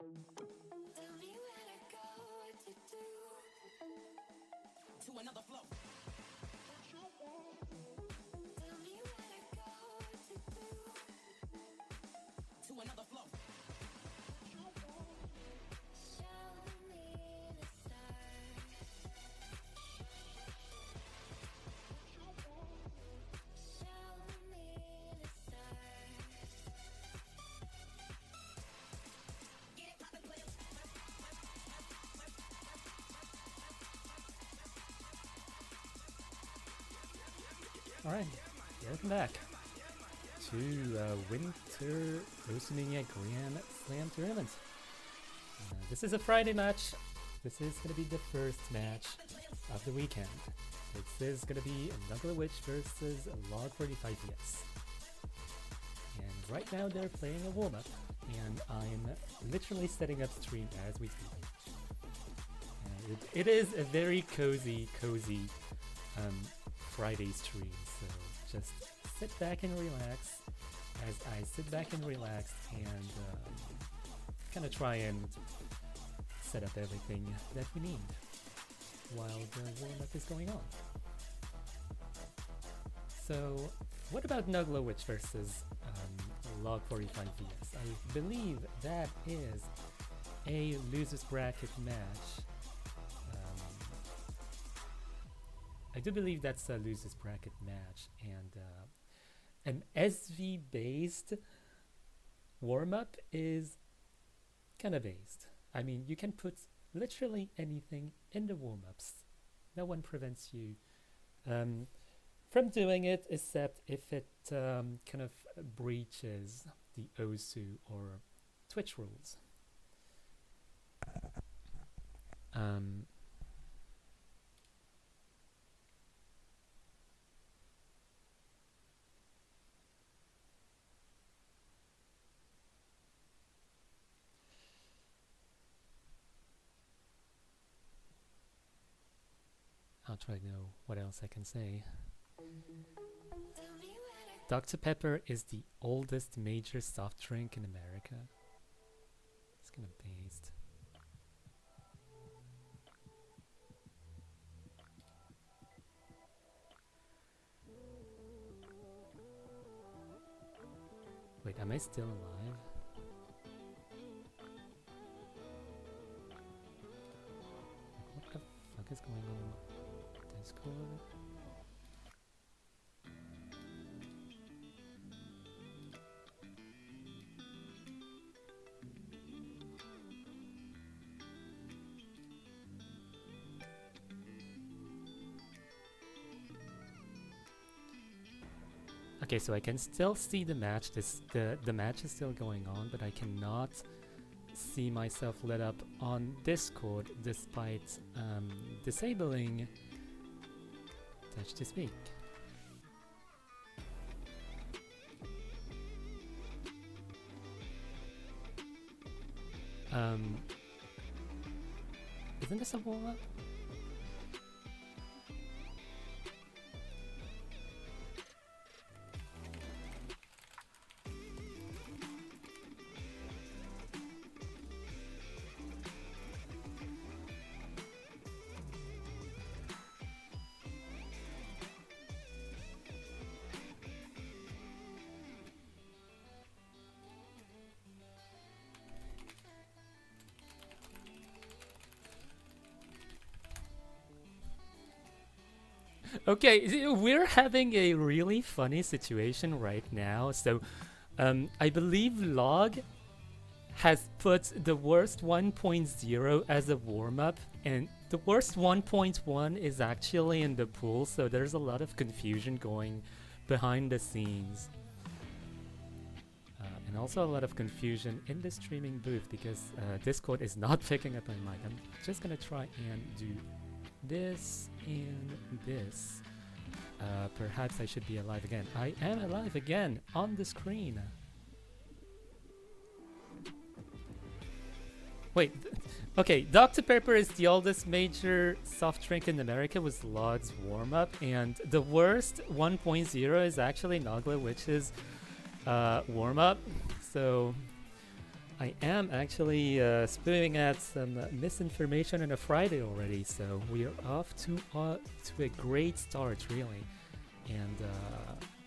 To another flow. To another flow. Alright, welcome back to Winter Oceania Grand Slam Tournament. This is a Friday match. This is going to be the first match of the weekend. This is going to be noglawitch versus Logg45vs. And right now they're playing a warm-up, and I'm literally setting up stream as we speak. It is a very cozy Friday stream, so just sit back and relax as I sit back and relax and kind of try and set up everything that we need while the warm-up is going on. So what about noglawitch versus Logg45vs? I believe that is a losers bracket match. I do believe that's a losers bracket match, and an SV based warm-up is kind of based. I mean, you can put literally anything in the warm-ups. No one prevents you from doing it, except if it kind of breaches the OSU or Twitch rules. I'll try to know what else I can say. Dr. Pepper is the oldest major soft drink in America. It's kind of based. Wait, am I still alive? What the fuck is going on? Discord? Okay, so I can still see the match. The match is still going on, but I cannot see myself lit up on Discord despite disabling touch to speak. Isn't this a warm-up? Okay, we're having a really funny situation right now. So, I believe Log has put the worst 1.0 as a warm-up, and the worst 1.1 is actually in the pool, so there's a lot of confusion going behind the scenes. And also a lot of confusion in the streaming booth because Discord is not picking up my mic. I'm just gonna try and do this and this. Perhaps I should be alive again. I am alive again on the screen. Wait, okay, Dr. Pepper is the oldest major soft drink in America, was Logg's warm-up, and the worst 1.0 is actually noglawitch's warm-up. So I am actually spewing at some misinformation on a Friday already, so we are off to a great start, really. And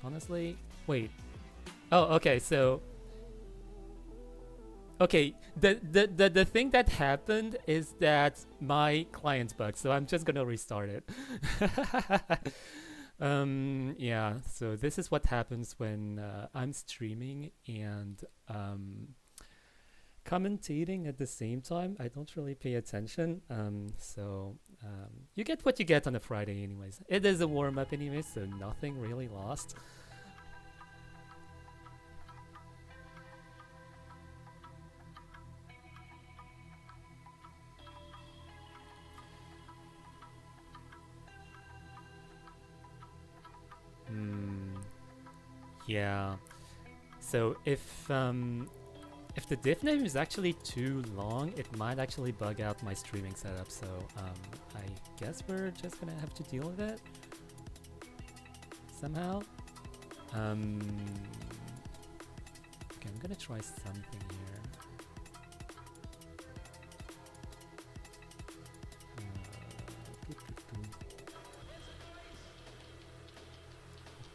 honestly, wait. Oh, okay. So, okay. The thing that happened is that my client bugged, so I'm just gonna restart it. Yeah. So this is what happens when I'm streaming and commentating at the same time. I don't really pay attention. You get what you get on a Friday anyways. It is a warm-up anyways, so nothing really lost. Yeah. So if the div name is actually too long, it might actually bug out my streaming setup. So I guess we're just gonna have to deal with it somehow. Okay, I'm gonna try something here.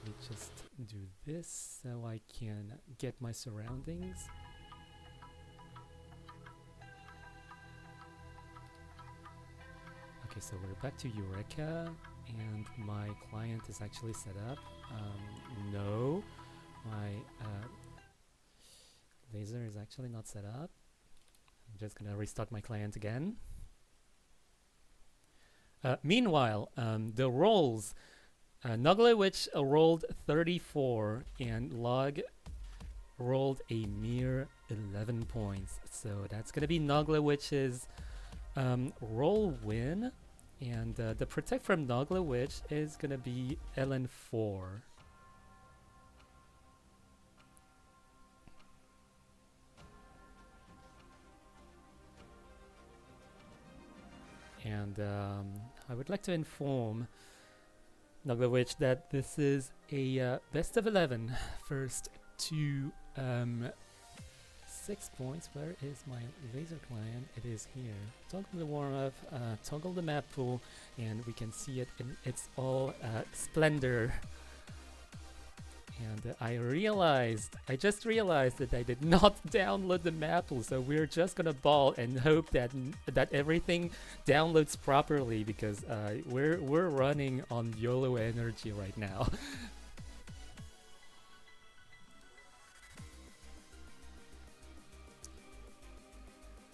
Let me just do this so I can get my surroundings. Okay, so we're back to Eureka, and my client is actually set up. No, my laser is actually not set up. I'm just gonna restart my client again. Meanwhile, the rolls. noglawitch rolled 34, and Log rolled a mere 11 points. So that's gonna be noglawitch's roll win, and the protect from noglawitch is gonna be LN4. And I would like to inform noglawitch that this is a best of 11. First to 6 points. Where is my laser client? It is here. Toggle the warm-up, toggle the map pool, and we can see it in its all splendor. And I just realized that I did not download the map pool, so we're just gonna ball and hope that everything downloads properly, because we're running on YOLO energy right now.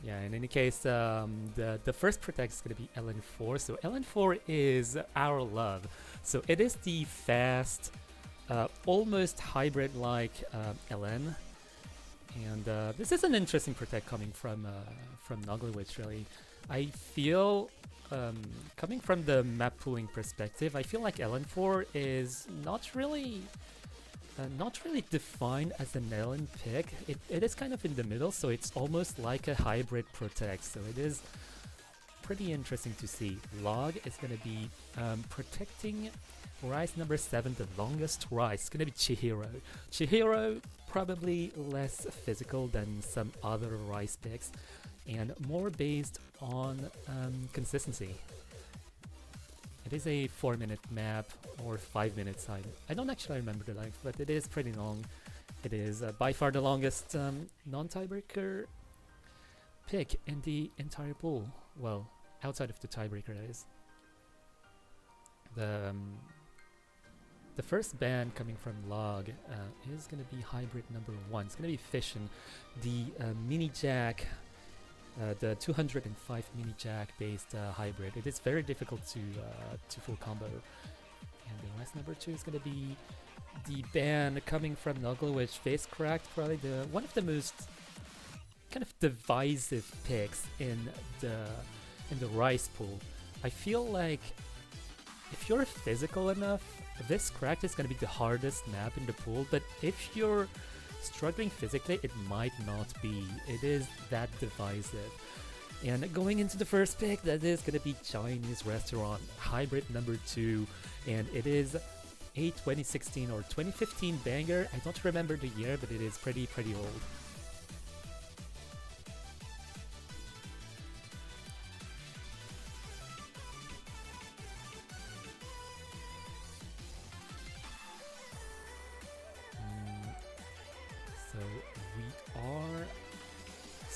Yeah, in any case, the first protect is going to be LN4. So LN4 is our love. So it is the fast, almost hybrid-like LN. And this is an interesting protect coming from noglawitch, really. I feel, coming from the map pooling perspective, I feel like LN4 is not really defined as an LN pick. It is kind of in the middle, so it's almost like a hybrid protect. So it is pretty interesting to see. Log is going to be protecting rise number 7, the longest rise. It's going to be Chihiro. Chihiro, probably less physical than some other rise picks, and more based on consistency. It is a 4-minute map or 5-minute side. I don't actually remember the length, but it is pretty long. It is by far the longest non-tiebreaker pick in the entire pool. Well, outside of the tiebreaker, that is. The first ban coming from Log is going to be hybrid number 1. It's going to be Fission, the mini jack. The 205 mini jack based hybrid. It is very difficult to full combo. And the last number 2 is going to be the ban coming from noglawitch, face cracked, probably one of the most kind of divisive picks in the rice pool. I feel like if you're physical enough, this cracked is going to be the hardest map in the pool, but if you're struggling physically, it might not be. It is that divisive. And going into the first pick, that is going to be Chinese restaurant hybrid number 2, and it is a 2016 or 2015 banger. I don't remember the year, but it is pretty old.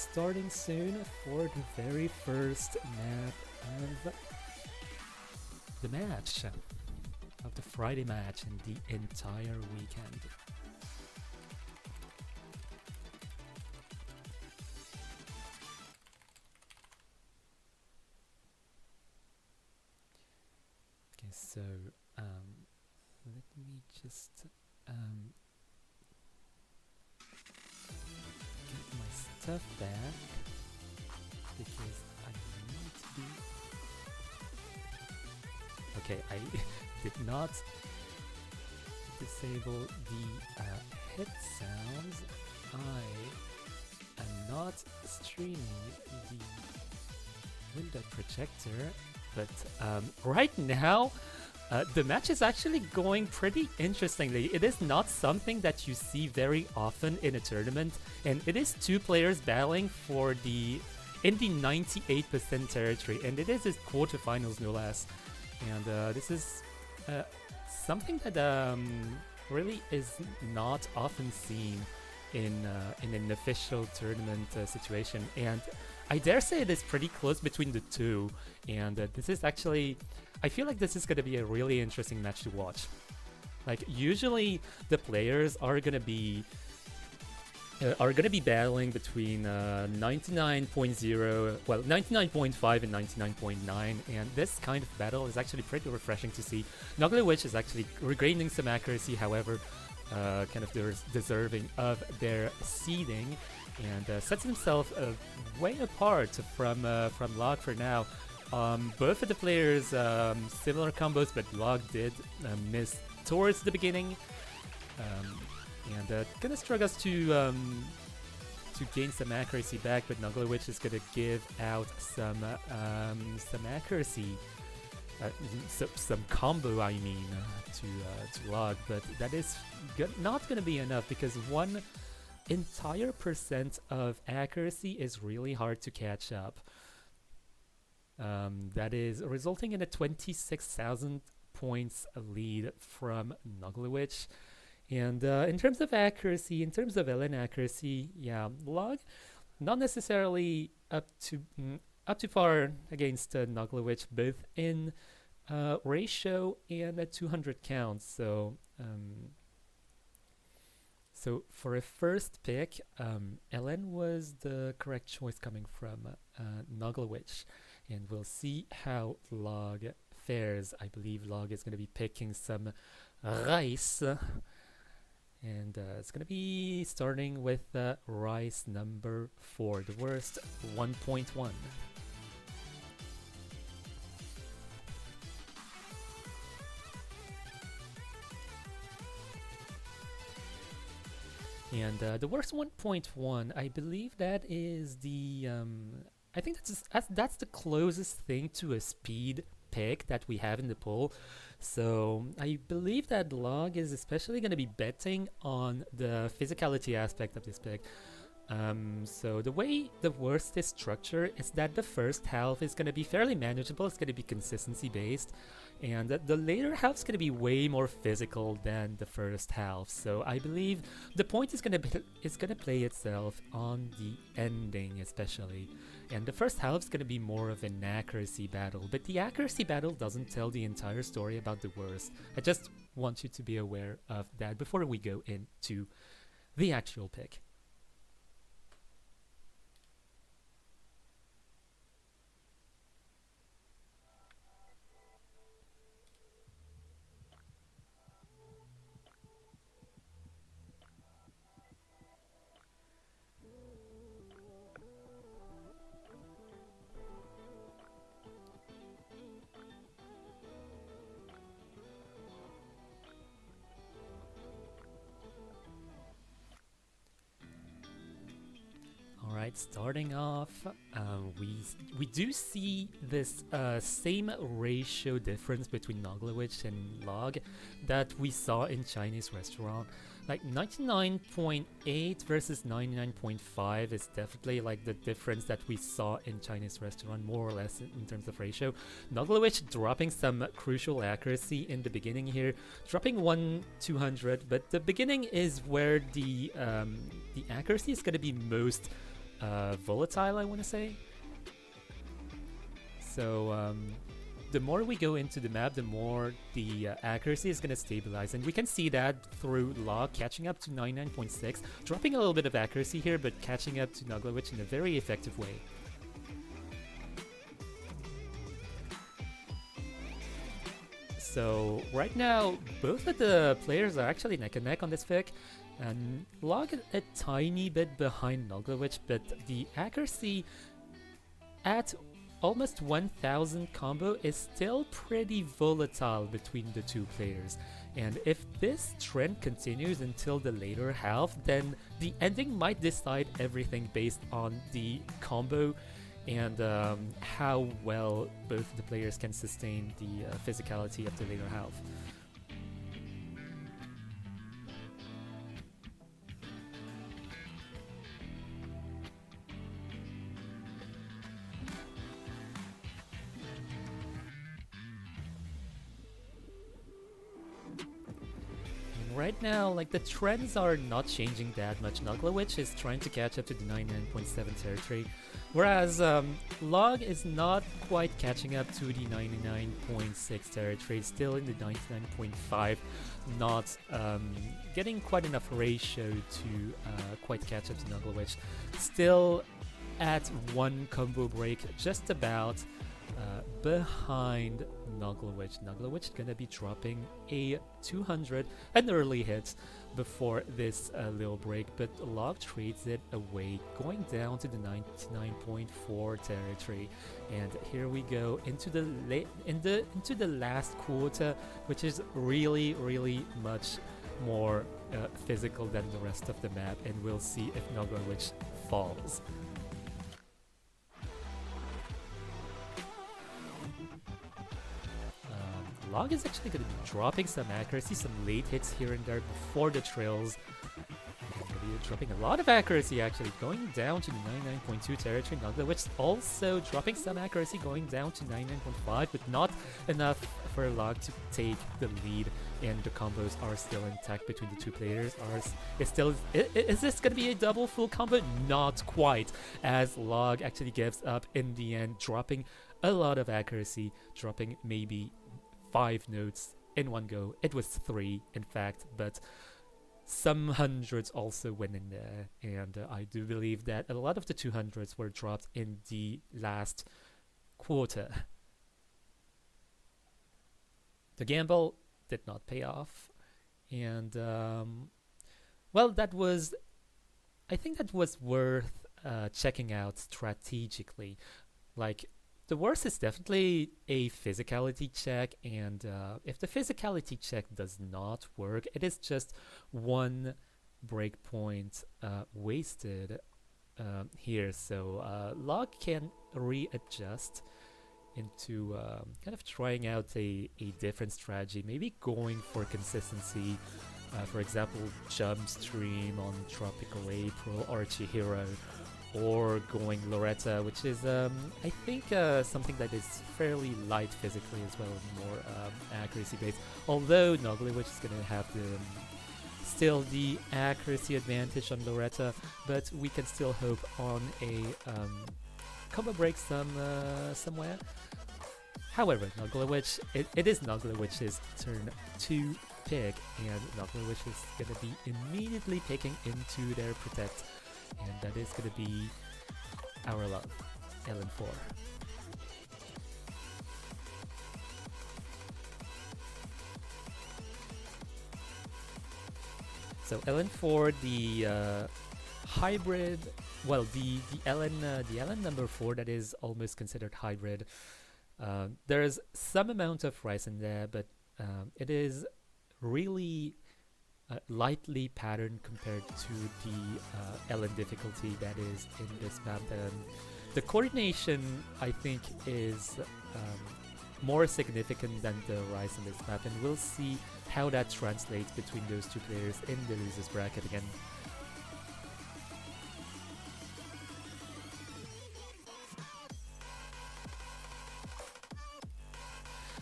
starting soon for the very first map of the match, of the Friday match and the entire weekend. Okay, so let me just get my stuff back because I need to be. Okay, I did not disable the head sounds. I am not streaming the window projector, but right now the match is actually going pretty interestingly. It is not something that you see very often in a tournament, and it is two players battling for in the 98% territory, and it is his quarterfinals no less. And this is something that really is not often seen in an official tournament situation, and I dare say it is pretty close between the two. And this is actually, I feel like this is going to be a really interesting match to watch. Like, usually the players are going to be battling between 99.0, well, 99.5 and 99.9, and this kind of battle is actually pretty refreshing to see. Noglawitch is actually regaining some accuracy, however, kind of deserving of their seeding, and sets himself way apart from Logg for now. Both of the players similar combos, but Logg did miss towards the beginning, and gonna struggle to gain some accuracy back. But noglawitch is gonna give out some accuracy, some combo, I mean, to Logg. But that is not gonna be enough, because one entire % of accuracy is really hard to catch up. That is resulting in a 26,000 points lead from noglawitch. And in terms of accuracy, in terms of LN accuracy, yeah, Logg not necessarily up to par against noglawitch, both in ratio and a 200 count. So so for a first pick, LN was the correct choice coming from noglawitch, and we'll see how Logg fares. I believe Logg is going to be picking some rice. And it's going to be starting with rice number 4, the worst 1.1. And the worst 1.1, I believe that is the I think that's the closest thing to a speed pick that we have in the pool. So I believe that Logg is especially going to be betting on the physicality aspect of this pick. So the way the worst is structured is that the first half is going to be fairly manageable. It's going to be consistency based, and the later half is going to be way more physical than the first half. So I believe the point is going to play itself on the ending, especially. And the first half is going to be more of an accuracy battle, but the accuracy battle doesn't tell the entire story about the worst. I just want you to be aware of that before we go into the actual pick. Alright, starting off, we do see this same ratio difference between noglawitch and Logg that we saw in Chinese restaurant. Like 99.8 versus 99.5 is definitely like the difference that we saw in Chinese restaurant, more or less in terms of ratio. Noglawitch dropping some crucial accuracy in the beginning here, dropping 1/200, but the beginning is where the accuracy is going to be most volatile, I want to say. So the more we go into the map, the more the accuracy is going to stabilize. And we can see that through Log catching up to 99.6, dropping a little bit of accuracy here, but catching up to noglawitch in a very effective way. So right now, both of the players are actually neck and neck on this pick. And Log a tiny bit behind noglawitch, but the accuracy at almost 1000 combo is still pretty volatile between the two players. And if this trend continues until the later half, then the ending might decide everything based on the combo and how well both the players can sustain the physicality of the later half. Right now, like, the trends are not changing that much. noglawitch is trying to catch up to the 99.7 territory, whereas Log is not quite catching up to the 99.6 territory, still in the 99.5, not getting quite enough ratio to quite catch up to noglawitch. Still at one combo break, just about behind noglawitch. noglawitch gonna be dropping a 200, an early hit before this little break, but Log trades it away, going down to the 99.4 territory. And here we go into the last quarter, which is really much more physical than the rest of the map, and we'll see if noglawitch falls. Log is actually going to be dropping some accuracy, some late hits here and there before the trills. He's going to be dropping a lot of accuracy, actually, going down to the 99.2 territory. noglawitch also dropping some accuracy, going down to 99.5, but not enough for Log to take the lead, and the combos are still intact between the two players. Is this going to be a double full combo? Not quite, as Log actually gives up in the end, dropping a lot of accuracy, dropping maybe 5 notes in one go. It was 3, in fact, but some hundreds also went in there, and I do believe that a lot of the 200s were dropped in the last quarter. The gamble did not pay off, and well, I think that was worth checking out strategically. Like, the worst is definitely a physicality check, and if the physicality check does not work, it is just one breakpoint wasted here. So Log can readjust into kind of trying out a different strategy, maybe going for consistency. For example, Jump Stream on Tropical April or Chihiro, or going Loretta, which is, I think, something that is fairly light physically as well, more accuracy based. Although noglawitch is going to have still the accuracy advantage on Loretta, but we can still hope on a combo break somewhere. However, noglawitch, it is noglawitch's turn to pick, and noglawitch is going to be immediately picking into their protect. And that is going to be our love, LN4. So LN4, the hybrid, well, the LN number 4 that is almost considered hybrid. There's some amount of rice in there, but it is really lightly patterned compared to the LN difficulty that is in this map. The coordination, I think, is more significant than the rise in this map, and we'll see how that translates between those two players in the losers bracket again.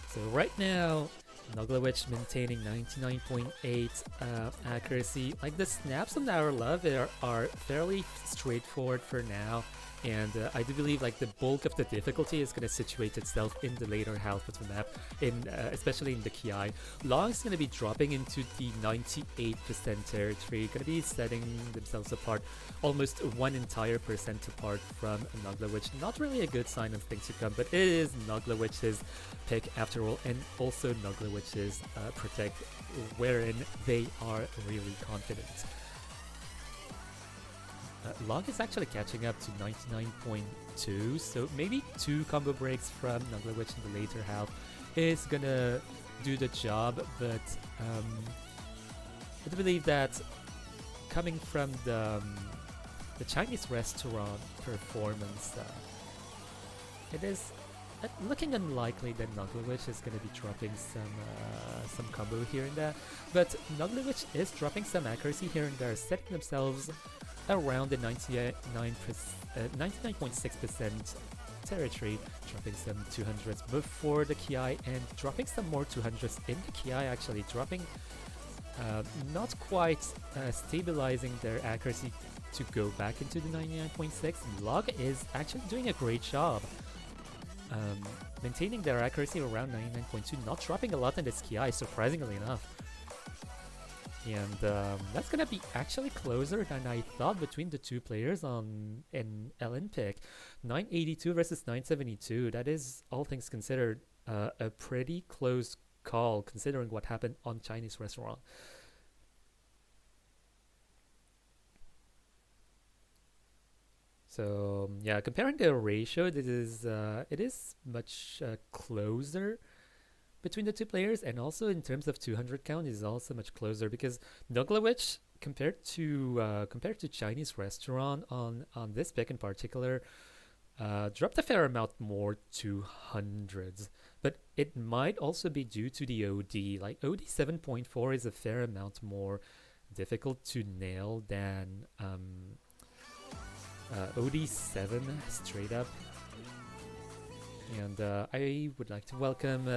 So right now, noglawitch maintaining 99.8 accuracy. Like the snaps on our love are fairly straightforward for now, and I do believe like the bulk of the difficulty is going to situate itself in the later half of the map, especially in the Ki. Log's going to be dropping into the 98% territory, going to be setting themselves apart almost 1 entire percent apart from noglawitch. Not really a good sign of things to come, but it is noglawitch's pick after all, and also noglawitch's protect, wherein they are really confident. Log is actually catching up to 99.2, so maybe 2 combo breaks from noglawitch in the later half is gonna do the job, but I do believe that coming from the Chinese restaurant performance, it is looking unlikely that noglawitch is going to be dropping some combo here and there, but noglawitch is dropping some accuracy here and there, setting themselves around the 99.6% territory, dropping some 200s before the Ki and dropping some more 200s in the Ki, actually dropping not quite stabilizing their accuracy to go back into the 99.6. Log is actually doing a great job maintaining their accuracy around 99.2, not dropping a lot in this Ki, surprisingly enough. And that's gonna be actually closer than I thought between the two players on an LN pick. 982 versus 972. That is, all things considered, a pretty close call considering what happened on Chinese restaurant. So yeah, comparing the ratio, it is much closer between the two players, and also in terms of 200 count is also much closer, because noglawitch compared to Chinese restaurant on this pick in particular dropped a fair amount more to hundreds, but it might also be due to the OD. Like OD 7.4 is a fair amount more difficult to nail than OD 7 straight up. And I would like to welcome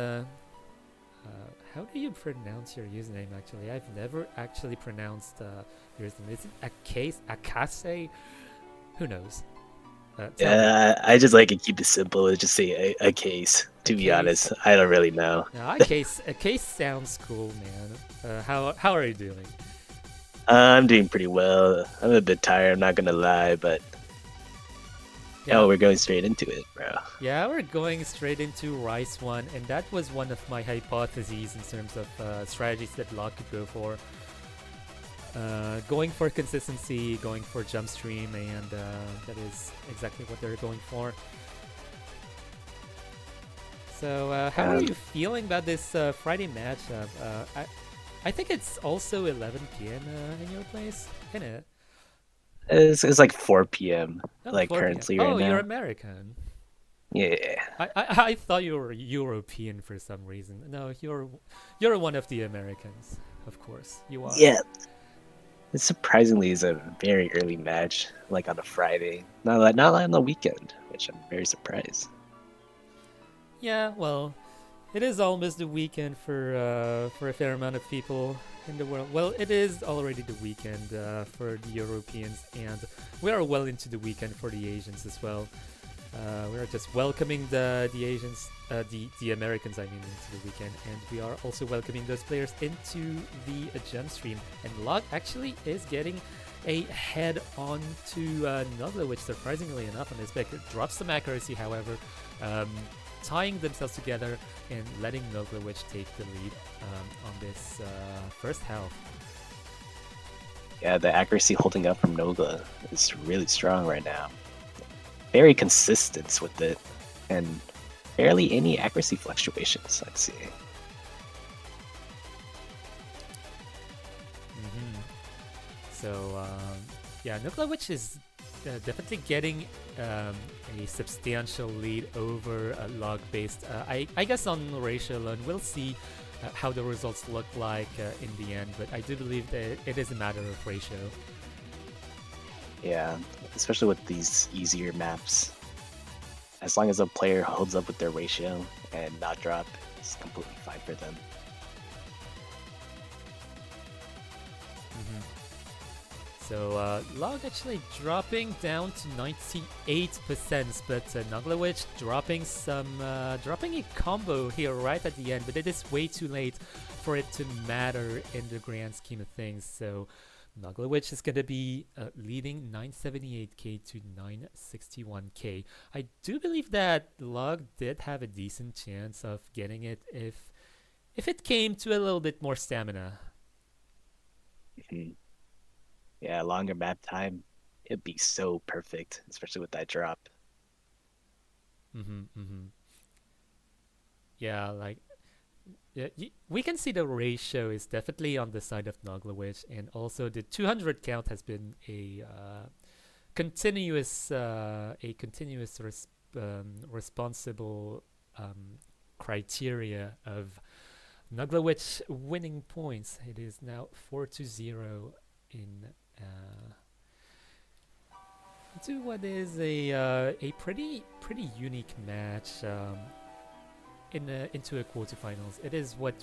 how do you pronounce your username? Actually, I've never actually pronounced your username. Is it Akase? Who knows? Yeah, I just like to keep it simple and just say a case. To be honest, I don't really know. No, a case sounds cool, man. How are you doing? I'm doing pretty well. I'm a bit tired, I'm not gonna lie, but yeah, oh, we're going straight into it, bro. Yeah, we're going straight into Rice 1, and that was one of my hypotheses in terms of strategies that Log could go for. Going for consistency, going for jump stream, and that is exactly what they're going for. So how are you feeling about this Friday matchup? I think it's also 11 p.m. In your place, isn't it? It's like 4 p.m. like 4 currently p.m. right now. Oh, you're American. Yeah. I thought you were European for some reason. No, you're one of the Americans, of course. You are. Yeah. It surprisingly is a very early match, like on a Friday, not like on the weekend, which I'm very surprised. Yeah, well, it is almost the weekend for a fair amount of people in the world. Well, it is already the weekend for the Europeans, and we are well into the weekend for the Asians as well. We are just welcoming the Asians, the Americans, I mean, into the weekend, and we are also welcoming those players into the gem stream. And Log actually is getting a head on to noglawitch, surprisingly enough, on this pick. It drops some accuracy, however, tying themselves together and letting noglawitch take the lead on this first half. Yeah, the accuracy holding up from Nogla is really strong right now. Very consistent with it, and barely any accuracy fluctuations, I'd say. So, yeah, noglawitch is definitely getting a substantial lead over log-based. I guess on ratio alone, we'll see how the results look like in the end, but I do believe that it is a matter of ratio. Yeah, especially with these easier maps. As long as a player holds up with their ratio and not drop, it's completely fine for them. So Log actually dropping down to 98%, but noglawitch dropping dropping a combo here right at the end, but it is way too late for it to matter in the grand scheme of things. So noglawitch is gonna be leading 978k to 961k. I do believe that Log did have a decent chance of getting it if it came to a little bit more stamina. Yeah, longer map time. It'd be so perfect, especially with that drop. Yeah, like yeah, we can see the ratio is definitely on the side of noglawitch, and also the 200 count has been a continuous responsible criteria of noglawitch winning points. It is now 4-0 in into what is a pretty unique match into a quarterfinals. It is what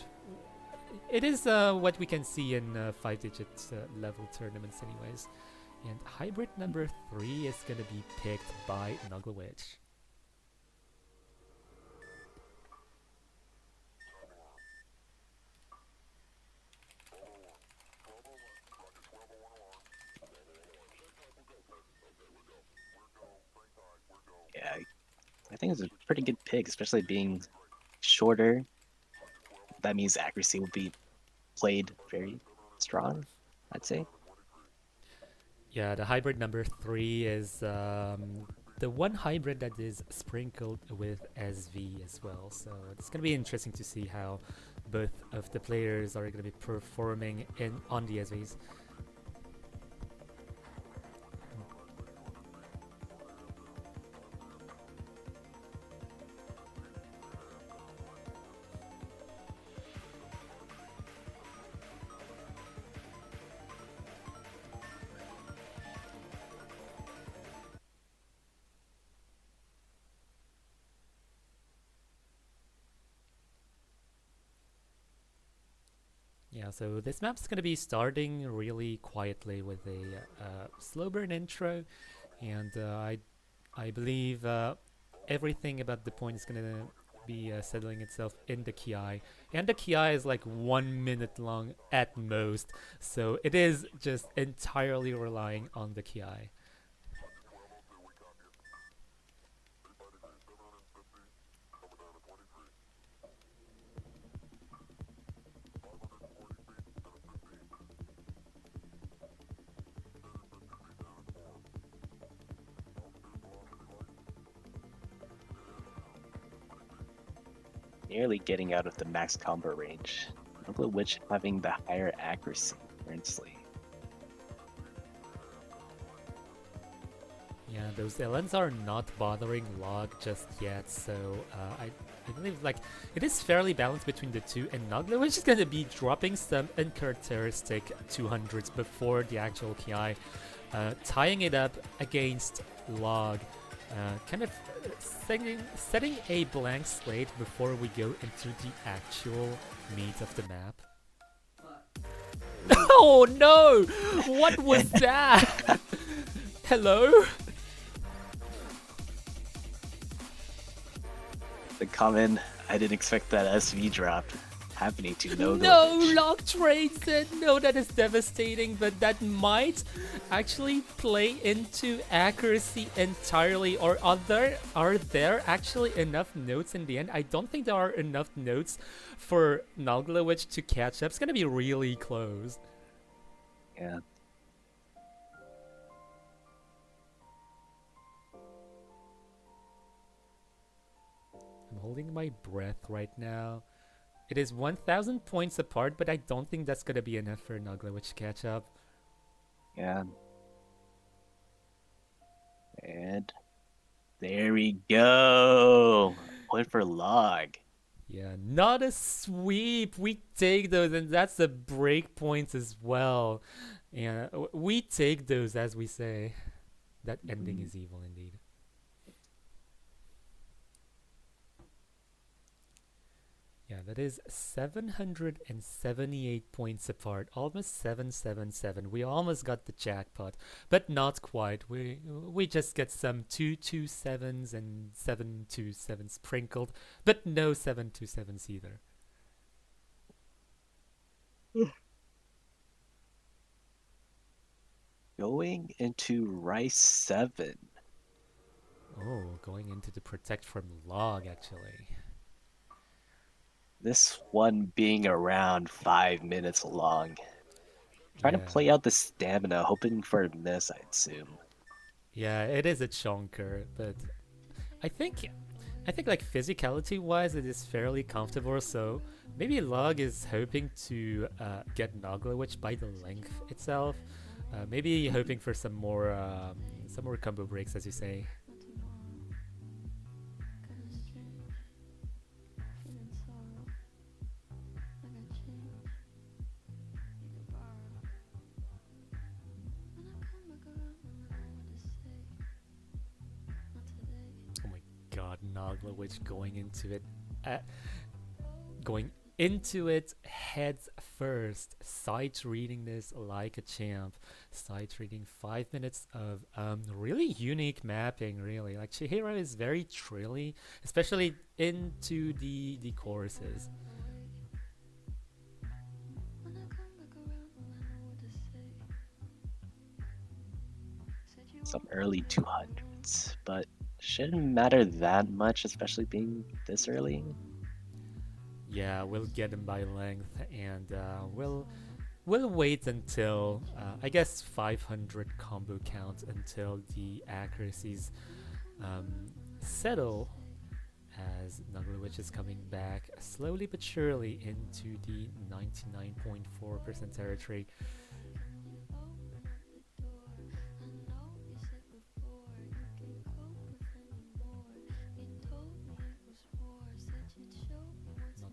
we can see in 5-digit level tournaments, anyways. And hybrid number 3 is gonna be picked by noglawitch. Yeah, I think it's a pretty good pick, especially being shorter. That means accuracy will be played very strong, I'd say. Yeah, the hybrid number 3 is the one hybrid that is sprinkled with SV as well. So it's going to be interesting to see how both of the players are going to be performing on the SVs. Yeah, so this map's going to be starting really quietly with a slow burn intro, and I believe everything about the point is going to be settling itself in the Ki, and the Ki is like 1 minute long at most, so it is just entirely relying on the Ki. Nearly getting out of the max combo range. Noglawitch having the higher accuracy, currently. Yeah, those LNs are not bothering Log just yet, so I believe like it is fairly balanced between the two, and noglawitch is gonna be dropping some uncharacteristic 200s before the actual Ki, tying it up against Log, kind of setting a blank slate before we go into the actual meat of the map. Oh no! What was that? Hello? The comment, I didn't expect that SV drop happening to Noglawitch. No, Log trades it. No, that is devastating, but that might actually play into accuracy entirely. Or are there actually enough notes in the end? I don't think there are enough notes for noglawitch to catch up. It's gonna be really close. Yeah. I'm holding my breath right now. It is 1,000 points apart, but I don't think that's gonna be enough for noglawitch to catch up. Yeah. And there we go. Point for Log. Yeah, not a sweep. We take those, and that's the break points as well. Yeah, we take those, as we say. That ending is evil indeed. Yeah, That is 778 points apart, almost 777. We almost got the jackpot, but not quite. We just get some 227s and 727s sprinkled, but no 727s either. Going into Rice 7. Oh, going into the protect from Log actually. This one being around 5 minutes long. Trying to play out the stamina, hoping for a miss, I assume. Yeah, it is a chonker, but I think like physicality wise it is fairly comfortable, so maybe Log is hoping to get noglawitch by the length itself. Maybe hoping for some more combo breaks, as you say. Oh my god, noglawitch going into it. Going into it heads first, sight reading this like a champ. Sight reading 5 minutes of really unique mapping, really. Like Chihiro is very trilly, especially into the choruses. Some early 200s, but shouldn't matter that much, especially being this early. Yeah, we'll get him by length, and we'll wait until I guess 500 combo count until the accuracies settle, as noglawitch is coming back slowly but surely into the 99.4% territory.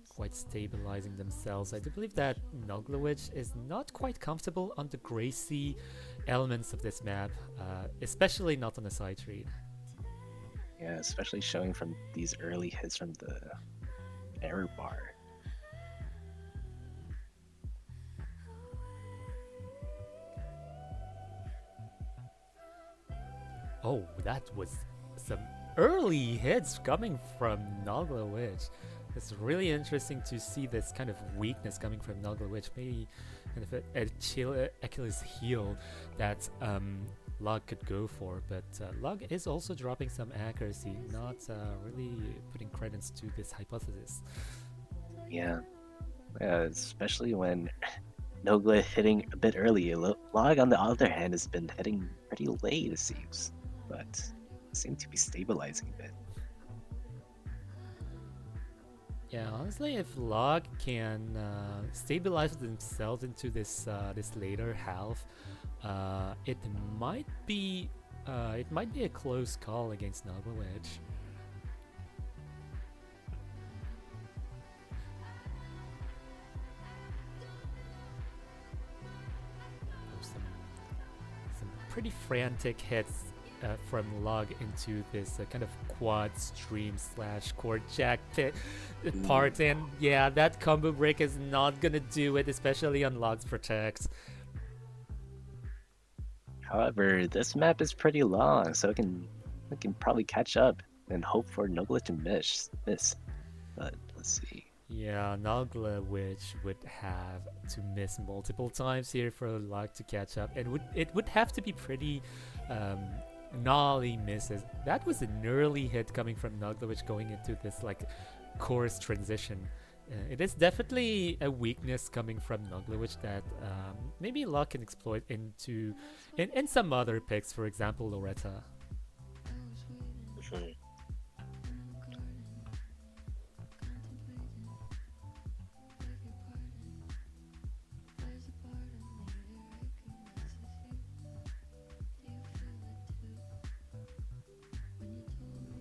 Quite stabilizing themselves. I do believe that noglawitch is not quite comfortable on the Gracie elements of this map, especially not on the side read. Yeah, especially showing from these early hits from the error bar. Oh, that was some early hits coming from noglawitch. It's really interesting to see this kind of weakness coming from noglawitch. Maybe kind of a Achilles heel that Log could go for, but Log is also dropping some accuracy, not really putting credence to this hypothesis. Yeah, especially when Nogla hitting a bit early. Log, on the other hand, has been hitting pretty late, it seems, but seem to be stabilizing a bit. Yeah, honestly, if Log can stabilize themselves into this later half, it might be a close call against noglawitch. Some pretty frantic hits from Log into this kind of quad stream / core jack pit part, and yeah, that combo break is not gonna do it, especially on Log's protects. However, this map is pretty long, so it can probably catch up and hope for Nogla to miss. But let's see. Yeah, noglawitch would have to miss multiple times here for Log to catch up, and it would have to be pretty gnarly misses. That was an early hit coming from noglawitch going into this like chorus transition. It is definitely a weakness coming from noglawitch that maybe Log can exploit into in some other picks, for example Loretta.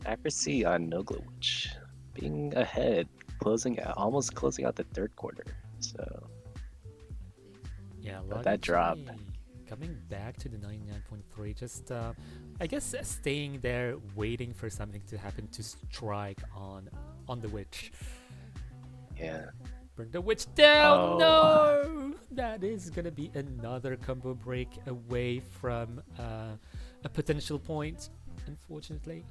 Accuracy on noglawitch being ahead, almost closing out the third quarter. So yeah, but that drop coming back to the 99.3, just I guess staying there waiting for something to happen to strike on the witch. Yeah. Burn the witch down! Oh. No! That is gonna be another combo break away from a potential point, unfortunately.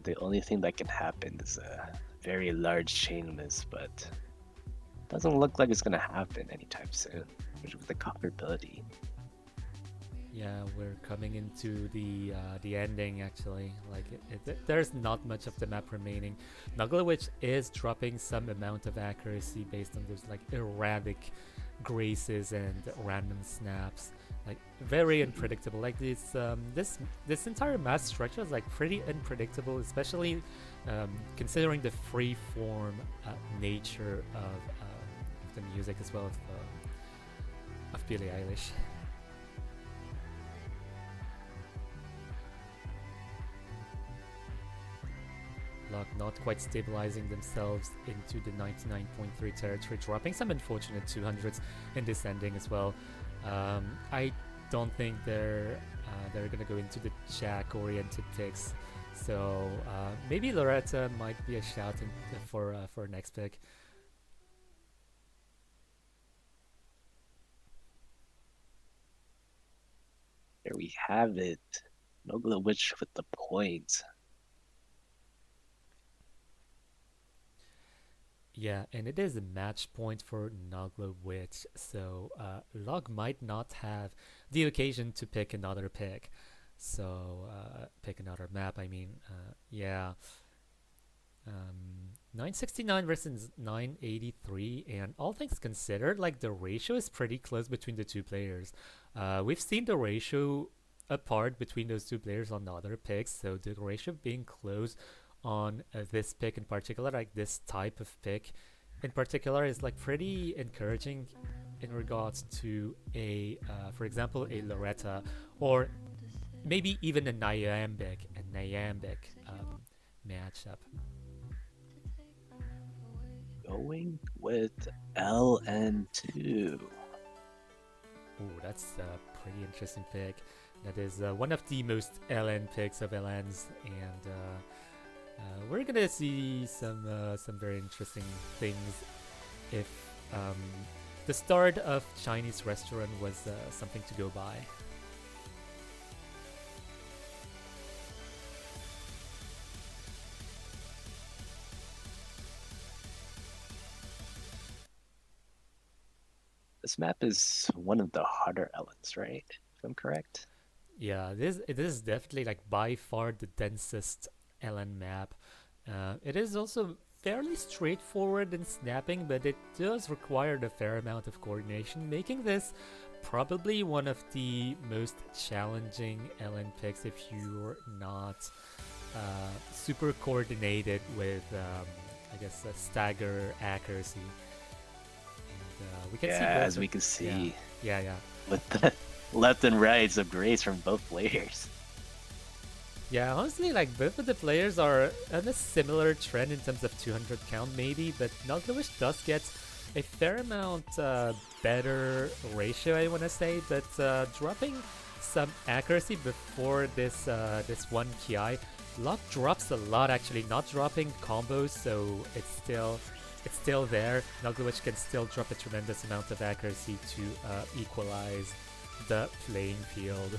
The only thing that can happen is a very large chain miss, but doesn't look like it's gonna happen anytime soon, which with the copper ability. Yeah, we're coming into the ending actually. Like there's not much of the map remaining. Noglawitch is dropping some amount of accuracy based on those like erratic graces and random snaps. Like very unpredictable. Like this entire map structure is like pretty unpredictable, especially considering the free form nature of the music as well of Billie Eilish. Logg not quite stabilizing themselves into the 99.3 territory, dropping some unfortunate 200s in this ending as well. I don't think they're gonna go into the Jack-oriented picks, so maybe Loretta might be a shout for next pick. There we have it. Noglawitch with the point. Yeah, and it is a match point for Noglawitch, so Logg might not have the occasion to pick another pick. So pick another map. I mean, yeah. 969 versus 983, and all things considered, like the ratio is pretty close between the two players. We've seen the ratio apart between those two players on the other picks, so the ratio being close on this pick in particular, like this type of pick in particular, is like pretty encouraging in regards to a, for example, a Loretta, or maybe even a Nyambic matchup. Going with LN2. Ooh, that's a pretty interesting pick. That is one of the most LN picks of LNs, and we're gonna see some very interesting things if the start of Chinese restaurant was something to go by. This map is one of the harder elements, right? If I'm correct. Yeah, it is definitely like by far the densest LN map. It is also fairly straightforward in snapping, but it does require a fair amount of coordination, making this probably one of the most challenging LN picks if you're not super coordinated with, I guess, stagger accuracy. And we can see as we can see. Yeah. With the left and rights of grace from both players. Yeah, honestly, like both of the players are on a similar trend in terms of 200 count maybe, but Noglawitch does get a fair amount better ratio, I want to say, but dropping some accuracy before this this one Ki. Logg drops a lot actually, not dropping combos, so it's still there. Noglawitch can still drop a tremendous amount of accuracy to equalize the playing field.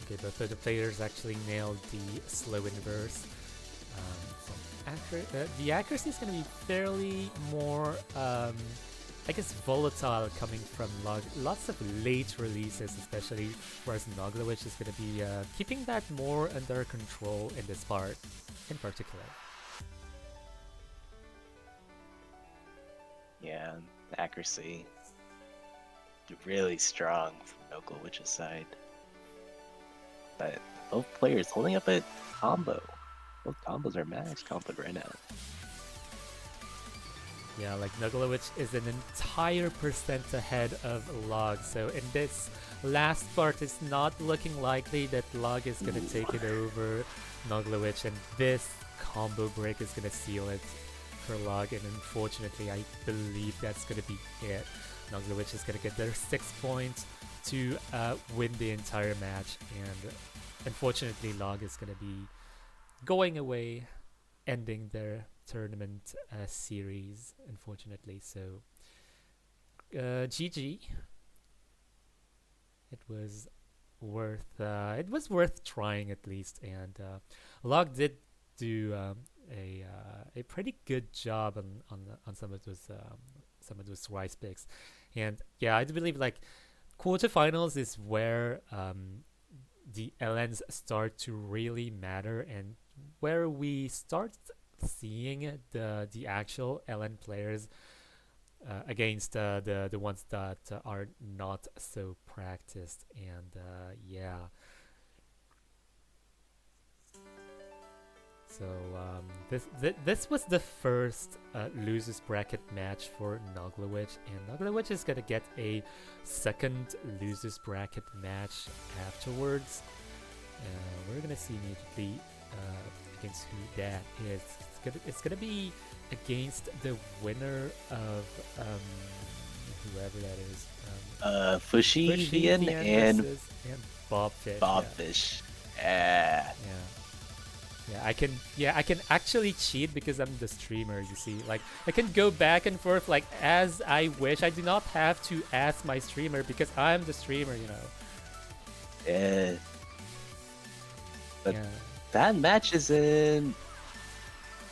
Okay, both of the players actually nailed the slow inverse. The accuracy is going to be fairly more, I guess, volatile coming from Logg. Lots of late releases, especially, whereas Noglawitch is going to be keeping that more under control in this part, in particular. Yeah, accuracy really strong from Noglawitch's side. But both players holding up a combo. Both combos are max comboed right now. Yeah, like noglawitch is an entire percent ahead of Log. So in this last part, it's not looking likely that Log is gonna take it over noglawitch, and this combo break is gonna seal it for Log. And unfortunately, I believe that's gonna be it. noglawitch is gonna get their 6 points to win the entire match, and unfortunately, Log is gonna be going away, ending their tournament series, unfortunately. So GG. It was worth trying at least, and Log did do a pretty good job on some of those rice picks. And yeah, I do believe like quarterfinals is where the LNs start to really matter, and where we start seeing the actual LN players against the ones that are not so practiced. And yeah, so this was the first losers bracket match for noglawitch, and noglawitch is gonna get a second losers bracket match afterwards. We're gonna see immediately against who that is. It's gonna be against the winner of whoever that is. Fushi Vian and Bobfish. Bobfish. Yeah. Yeah, I can actually cheat because I'm the streamer, you see. Like, I can go back and forth like as I wish. I do not have to ask my streamer because I'm the streamer, you know. Yeah. But yeah. That match is in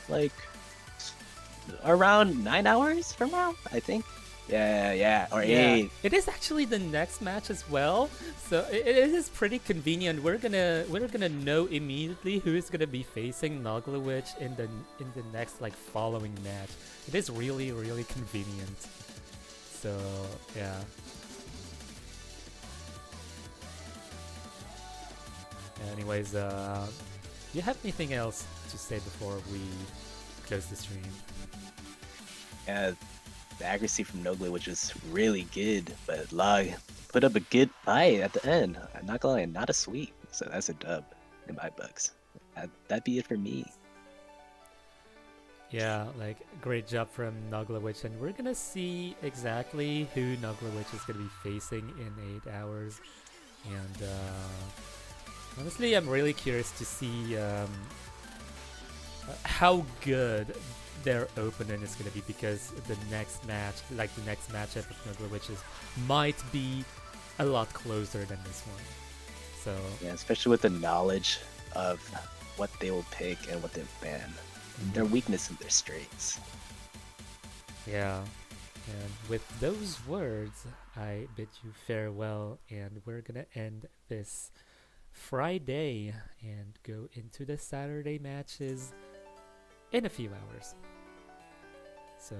like around 9 hours from now, I think. Yeah, or 8. It is actually the next match as well, so it is pretty convenient. We're gonna know immediately who is gonna be facing noglawitch in the next like following match. It is really convenient. So yeah. Anyways, do you have anything else to say before we close the stream? Yeah. The accuracy from Nogla, which was really good, but Log put up a good fight at the end. I'm not gonna lie, not a sweep, so that's a dub in my books. That'd be it for me. Yeah, like great job from noglawitch, and we're gonna see exactly who noglawitch is gonna be facing in 8 hours. And honestly, I'm really curious to see how good their opponent is going to be, because the next match, like the next matchup of noglawitches, might be a lot closer than this one. So yeah, especially with the knowledge of what they will pick and what they'll ban, their weakness and their strengths. Yeah, and with those words, I bid you farewell, and we're gonna end this Friday and go into the Saturday matches in a few hours. So,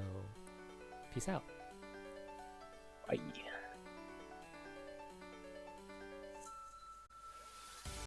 peace out. Bye.